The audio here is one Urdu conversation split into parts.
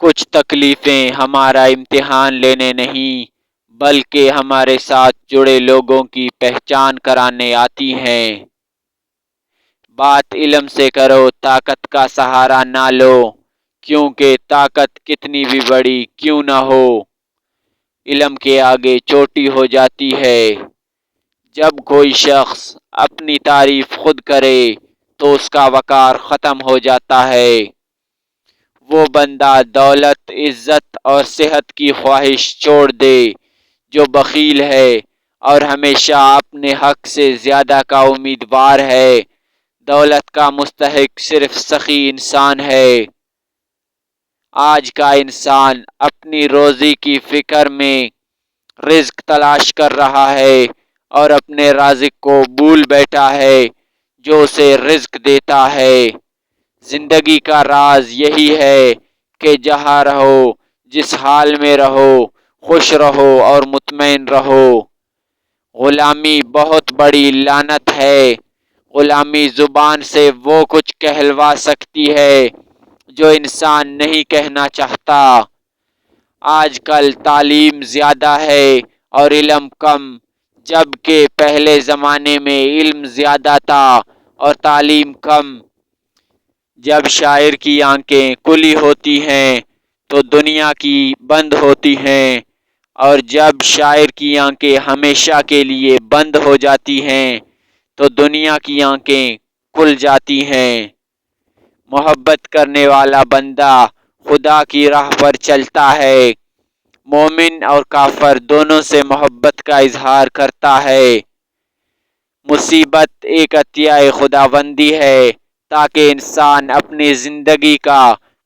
کچھ تکلیفیں ہمارا امتحان لینے نہیں بلکہ ہمارے ساتھ جڑے لوگوں کی پہچان کرانے آتی ہیں۔ بات علم سے کرو، طاقت کا سہارا نہ لو، کیونکہ طاقت کتنی بھی بڑی کیوں نہ ہو، علم کے آگے چھوٹی ہو جاتی ہے۔ جب کوئی شخص اپنی تعریف خود کرے تو اس کا وقار ختم ہو جاتا ہے۔ وہ بندہ دولت، عزت اور صحت کی خواہش چھوڑ دے جو بخیل ہے اور ہمیشہ اپنے حق سے زیادہ کا امیدوار ہے۔ دولت کا مستحق صرف سخی انسان ہے۔ آج کا انسان اپنی روزی کی فکر میں رزق تلاش کر رہا ہے اور اپنے رازق کو بھول بیٹھا ہے جو اسے رزق دیتا ہے۔ زندگی کا راز یہی ہے کہ جہاں رہو، جس حال میں رہو، خوش رہو اور مطمئن رہو۔ غلامی بہت بڑی لعنت ہے۔ غلامی زبان سے وہ کچھ کہلوا سکتی ہے جو انسان نہیں کہنا چاہتا۔ آج کل تعلیم زیادہ ہے اور علم کم، جبکہ پہلے زمانے میں علم زیادہ تھا اور تعلیم کم۔ جب شاعر کی آنکھیں کھلی ہوتی ہیں تو دنیا کی بند ہوتی ہیں، اور جب شاعر کی آنکھیں ہمیشہ کے لیے بند ہو جاتی ہیں تو دنیا کی آنکھیں کھل جاتی ہیں۔ محبت کرنے والا بندہ خدا کی راہ پر چلتا ہے۔ مومن اور کافر دونوں سے محبت کا اظہار کرتا ہے۔ مصیبت ایک عطیہ خداوندی ہے تاکہ انسان اپنی زندگی کا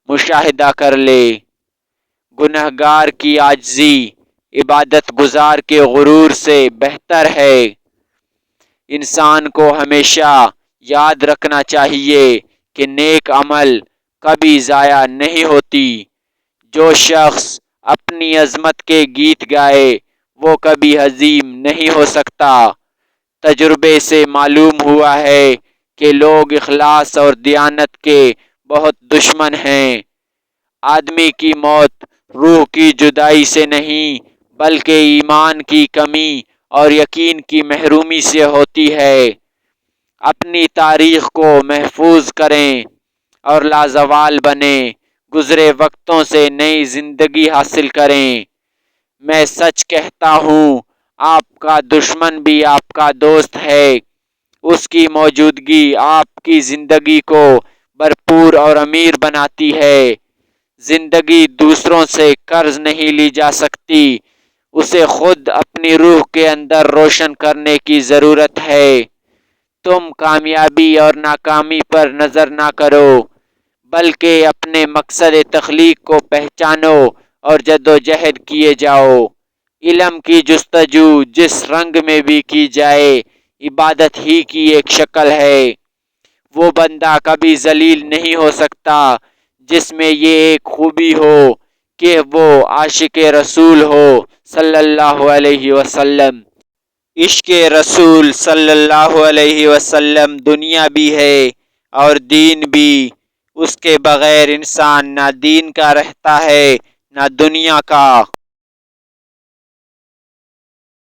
مشاہدہ کر لے۔ گنہگار کی عاجزی عبادت گزار کے غرور سے بہتر ہے۔ انسان کو ہمیشہ یاد رکھنا چاہیے کہ نیک عمل کبھی ضائع نہیں ہوتی۔ جو شخص اپنی عظمت کے گیت گائے وہ کبھی عظیم نہیں ہو سکتا۔ تجربے سے معلوم ہوا ہے کہ لوگ اخلاص اور دیانت کے بہت دشمن ہیں۔ آدمی کی موت روح کی جدائی سے نہیں بلکہ ایمان کی کمی اور یقین کی محرومی سے ہوتی ہے۔ اپنی تاریخ کو محفوظ کریں اور لازوال بنیں، گزرے وقتوں سے نئی زندگی حاصل کریں۔ میں سچ کہتا ہوں، آپ کا دشمن بھی آپ کا دوست ہے۔ اس کی موجودگی آپ کی زندگی کو بھرپور اور امیر بناتی ہے۔ زندگی دوسروں سے قرض نہیں لی جا سکتی، اسے خود اپنی روح کے اندر روشن کرنے کی ضرورت ہے۔ تم کامیابی اور ناکامی پر نظر نہ کرو بلکہ اپنے مقصد تخلیق کو پہچانو اور جدوجہد کیے جاؤ۔ علم کی جستجو جس رنگ میں بھی کی جائے عبادت ہی کی ایک شکل ہے۔ وہ بندہ کبھی ذلیل نہیں ہو سکتا جس میں یہ ایک خوبی ہو کہ وہ عاشق رسول ہو صلی اللہ علیہ وسلم۔ عشق رسول صلی اللہ علیہ وسلم دنیا بھی ہے اور دین بھی۔ اس کے بغیر انسان نہ دین کا رہتا ہے نہ دنیا کا۔